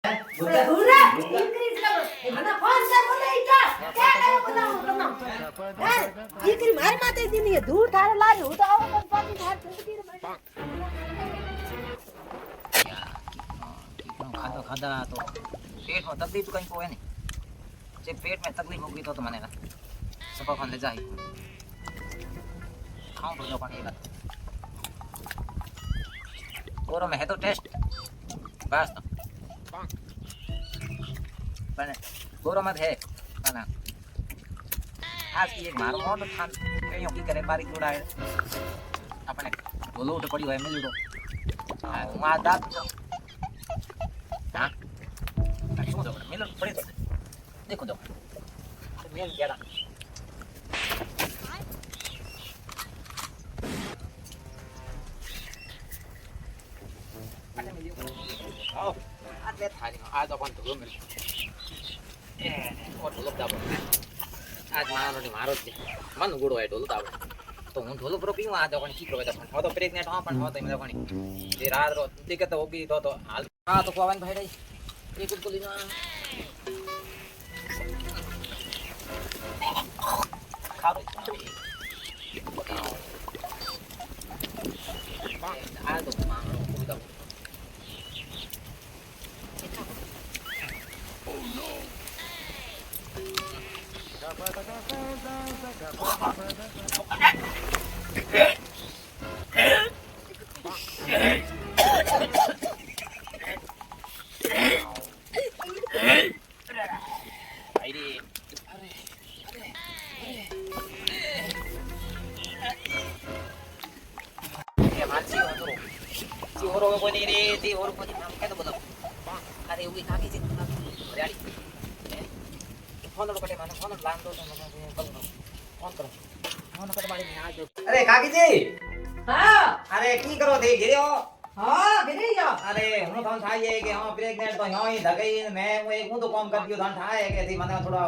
પૂરા દીકરી છે મને ફોન કર બોલે ઈટા કે કયો બનાવું બનાવ દીકરી મારી માથે દીની ધૂળ થારે લાગે હું તો આવો પણ પાછી થાર જલ્દી રે ખાધો ખાધા તો પેટમાં તકલીફ કઈ કોઈ નહીં જે पेट में तकलीफ होगी तो मैंने ना सब खान ले जाए खाऊं तो जो पानी का और मैं है तो टेस्ट बस तो मैंने गोरो मत है ना आज की एक मारो मोटो थान कहीं की करे बारीक थोड़ा है अपने बोलो उठ पड़ी है मिल लो मां दांत हां શું જો મિલ પડી તો देखो दो मेल गया आओ आज ले थाली आज अपन तो मिल ए और ढोलक दाबो आज मारो જ મન ગુડો આય ઢોલક દાબો તો હું ઢોલક પર પીવું આ દોકણ ઠીક રોય તો તો પ્રેગ્નેન્ટ હા પણ તો મેં દોકણી જે રાત રો દીકે તો હોગી તો હાલ હા તો કોવાન ભાઈ રહી એક કુલી ના ખારો આ તો મારો કુદો Oh no. अरे उगी काकी जी रेडी फोन लो कटे मानो फोन लान दो फोन करो फोन कटे मारी आ जो अरे काकी जी हां अरे की करो थे गिरे हो हां गिरे या अरे हूं तो थाई है कि हां प्रेग्नेंट तो होई धगई मैं वो एक हूं तो काम कर दियो धान थाए के थी माने थोड़ा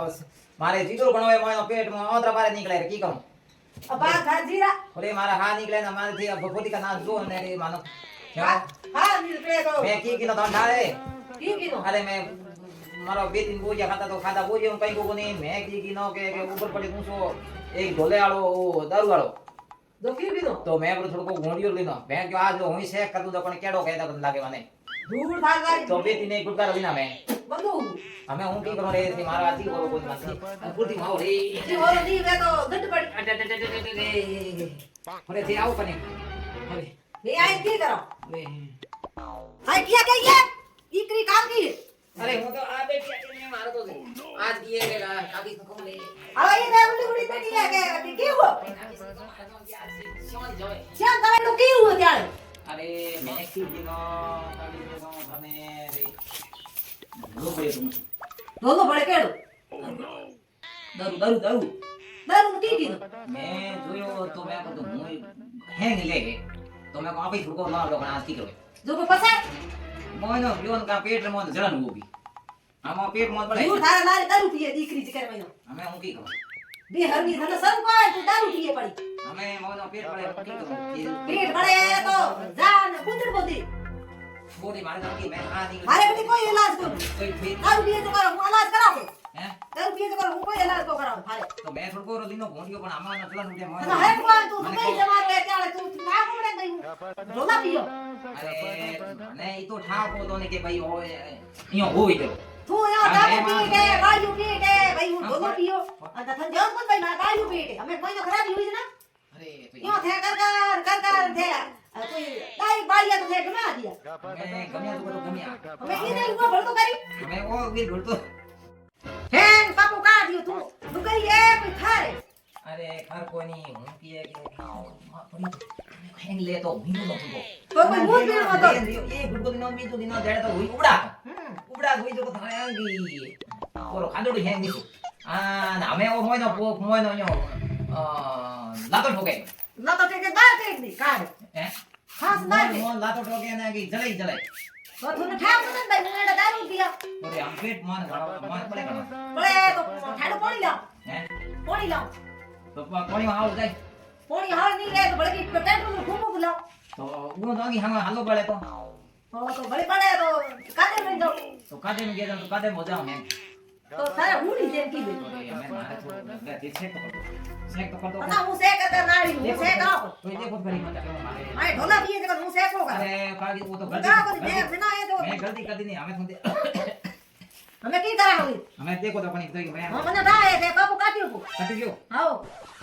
मारे जीतो गणो है मानो पेट में ओतरा बारे निकले रे की कहूं अब आ खाजीरा अरे मारा हां निकले ना मारे थी अब भगवती का नाम जो ने रे मानो हां निकले तो मैं की किनो धान थाए की किनो अरे मैं मारो बे तीन बोझा खाता तो खादा बोझे कहीं को नहीं मैं की नो के ऊपर पड़े पूछो एक ढोले वालो वो दारू वालो दो की किनो तो मैं पर थोड़ो घोड़ियो लेनो मैं क्यों आज हुई से कर दूं तो पण केड़ो कहता लागे माने दूर था गाड़ी तो बे तीन एक गुटका लेना मैं बंदू हमें हूं की करो रे थी मारा आती को कोई मत पूरी माओ रे जी और दी वे तो दट पड़ अरे थी आओ कने अरे ले आई की करो ले हाय किया क्या ये इकरी काम की अरे હું તો આ બેઠી ને મારો તો આજ દીએ રે કાકી કો લે હવે એ દારૂ ઉડી બેઠી કે કે હુઓ શ્યામ તમે તો કે હુઓ ત્યારે अरे मैं की दिनो काली को તમે રે લો પડે તું दोनों बड़े केड़ो दारू दारू दारू दारू की की मैं જોયો તો मैं को तो હું હેંગ લે तो मैं को આપી છોકો ના લો પણ આજ की કરે जो को पसा મોનો યોન કા પેટ રે મોન જળન હોગી આમાં પેટ મોન પડે दूर थारा लारे दारू पिए दीकरी जी करे मनो અમે હું की કરું बे हरनी धन सब को तू दारू पिए पड़ी અમે મોનો પેટ પડે की करूं पेट बड़े तो जान कुतर बोदी બોડી મારે તો की मैं आ नहीं मारे बेटी कोई इलाज को कोई फिर दारू पिए तो करो इलाज कराओ हैं दारू पिए तो करो कोई इलाज को कराओ थारे तो मैं थोड़को લીનો ઘોંડિયો પણ આમાં નટલા નું મોન तो है कोई तू कई जमा रे त्याले तू ना कोड़े गई ढोला पियो अरे नहीं तो ठाव को तो ने के भाई हो यो होई गयो तू या दारू पी के गाड़ियों पी के भाई हूं ढोला पियो अंत थन जान कोन भाई ना गाड़ियों पी के हमें कोई तो खराबी हुई ना अरे तो यो थे कर थे कोई दाई बाड़िया तो थे गमा दिया मैं गम्या तो गम्या हमें ये नहीं हुआ भर तो करी मैं वो गिर भर तो है पापू का दियो तू तू करी है कोई खाए अरे खर को नहीं हूं पिए के खाओ पड़ी हैंग ले तो हिंदू नो तुमको तो कोई मुंह पीड़ मत ये गुडगो दिनो बीजो दिनो जेड़े तो हुई उड़ा उड़ा हुई जो थाने आंगी ओरो खांडो हैंग दिसु आ ना हमें ओ मोय नो यो लातो ठोके ना तो टेके बात टेक दी कार हैं खास ना दे मोन लातो ठोके ना की जलाई जलाई तो तूने ठाक तो भाई मुंडा दारू पिया अरे हम पेट मान पड़े करना बड़े तो ठाडो पोड़ी लाओ हैं पोड़ी लाओ तो कोणी हाउ जाय पोड़ी हाल नहीं गए तो बड़े की टेंट में घूमो बुलाओ तो वो तो की हम हालो पड़े तो તો ભલે પડે તો કાલે લઈ જાઉં તો કાઢે ને ગયા તો કાઢે મજા આવે તો તારે ઉડી જેમ કીધું અમે મારે થોડું શેક તો કરતો પતા હું શેક કરતા નાડી હું શેક આવો તો એ દેખો ફરી મત કે મારે મારે ઢોલા પીએ છે હું શેક નો કરે અરે કાગી वो तो કા કરી મેં ના એ તો मैं गलती कर दी नहीं हमें सुनते અમે કી કરા હોઈ हमें देखो तो अपनी तो मैं મને ડાય તે કાપુ કાટ્યું कट गयो આવો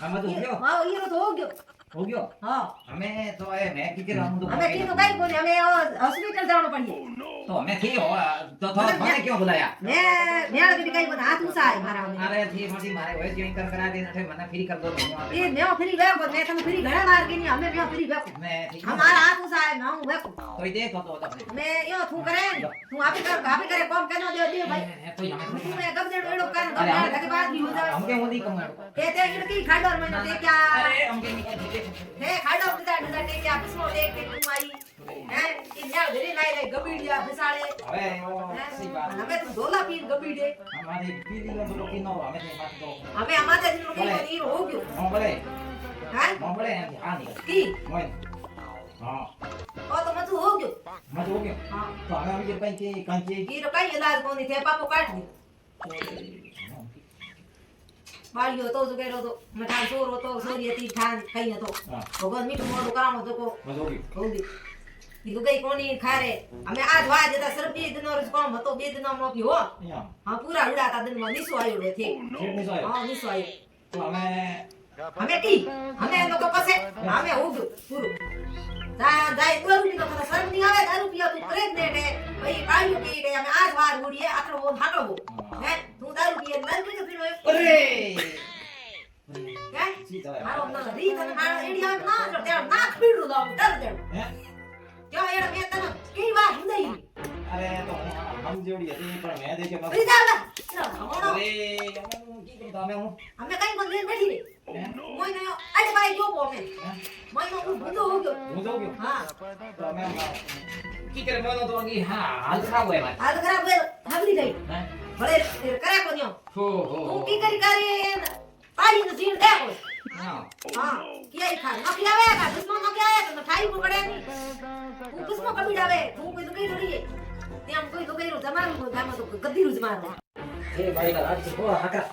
हम तो हो गयो આવો ઈરો તો હો ગયો हो गयो હા हमें तो ए मैं की कर हम तो અમે કીધું કઈ કોને અમે હોસ્પિટલ જવાનું પડીએ तो हमें थी हो तो मैंने क्यों बुलाया મેં કીધું કઈ મને હાથ ઉસાય મારા अरे थी मोटी मारे वही ज्वाइन करा दे ना मना फ्री कर दो એ મેં ફ્રી વેકો મેં તને ફ્રી ઘણા માર કે ની અમે મેં ફ્રી વેકો मैं ठीक हमारा हाथ उसाय मैं हूं वेको तो ये देखो तो अपने मैं यो थू करे तू आपे करे कम केनो दे दे भाई तो हमें तू मैं गबदड़ एड़ो कर गबदड़ लगे बात भी हो जाए हम के मोदी कम ते इनकी खाडोर में ते क्या अरे हम के नहीं हे खाडोर बिदा ते क्या बिस्मो देख के तू आई हैं इन या धीरे लाई लाई गबीडिया बिसाड़े अबे वो सही बात हमें तू ढोला पीन गबीडे हमारी पीली में तो की नो हमें से मत दो हमें हमारे दिन की नीर हो गयो हम बोले हैं हम बोले हां नहीं की मोय हां ओ तो मत हो गयो मत हो गयो हां तो हमें अभी कहीं कंचे की रो कई इलाज कोनी थे पापो काट दी वालियो तो जुगेरो तो मठान सोरो तो सोरिये ती ठान खाई तो हां भगवान मीठो मोडो कामो तो को मत हो गयो होगी ઈ ગઈ કોની ખારે અમે આજ વાજ હતા સર બે દિનો રોજ કામ હતો બે દિનો નો પી હો या હા પૂરા ઉડાતા દિન માં નીસો આવ્યો રે થી फिर नहीं सोए હા નીસો આવ્યો तो हमें અમે કી અમે લોકો પાસે અમે હોગ્યું પૂરું જાય દારૂ પીતો તો શરમ ની આવે દારૂ પીયો તું પ્રેગ્નેન્ટ હે ભાઈ પાડ્યું પી ગઈ અમે આજ વાર ઉડીએ આટલો બહુ હાટો હો હે તું દારૂ પીએ નર કે પીનો अरे હે सीधा है મારો ના રી તને મારો એડી આવે ના જો તે નાક પીડું દઉં ડર દે हैं જો એડા મે તને કી વાર હુંદઈ अरे तो हम जोड़ी है पर मैं देखे बस રી જાવ ના હમણો अरे की करता मैं हूं અમે કઈ પણ લેન બેઠી રે મોય નયો આજે ભાઈ જો પો મે મોય નો ભૂંડો હો ગયો मुझे हो गयो હા तो मैं की करे मैं तो अभी हां हाल खराब हुआ है હાલ ખરાબ હોય હગલી ગઈ हैं ભલે કરે કોન્યો हो હું કી કરી પાડી ને જીણ દે કોઈ हां હા કિયા ખા નકી આવે કા દુશ્મન નકી આવે તો ઠાઈ પકડે ની તું કિસ્મો કબીડ આવે તું કોઈ તો કઈ થોડી તેમ કોઈ તો કઈ જમાનું ગામ તો ગદ્દી રૂજ માર ए भाई का रात को हकरा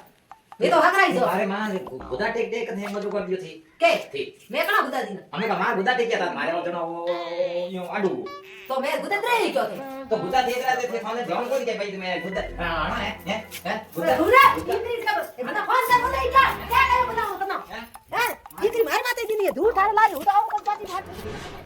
મે તો હકરાઈ જો अरे मां गुदा टेक टेक ने मजो कर दियो थी કે थी મે કણા ગુદા દીન हमें का मार गुदा टेक था मारे वजन यो आडू તો મે ગુદા દરે ગયો તે तो गुदा देख रहा थे खाने जान को के भाई मैं गुदा आना है गुदा ગુદા ઇન્દ્રિસ का बस મને ફોન से બોલાઈ જા ક્યાં કયો બોલાવો તને હે દીકરી માર માતે દીની ધૂળ ઠાર લારી હું તો આવું કઈ પાછી ભાગ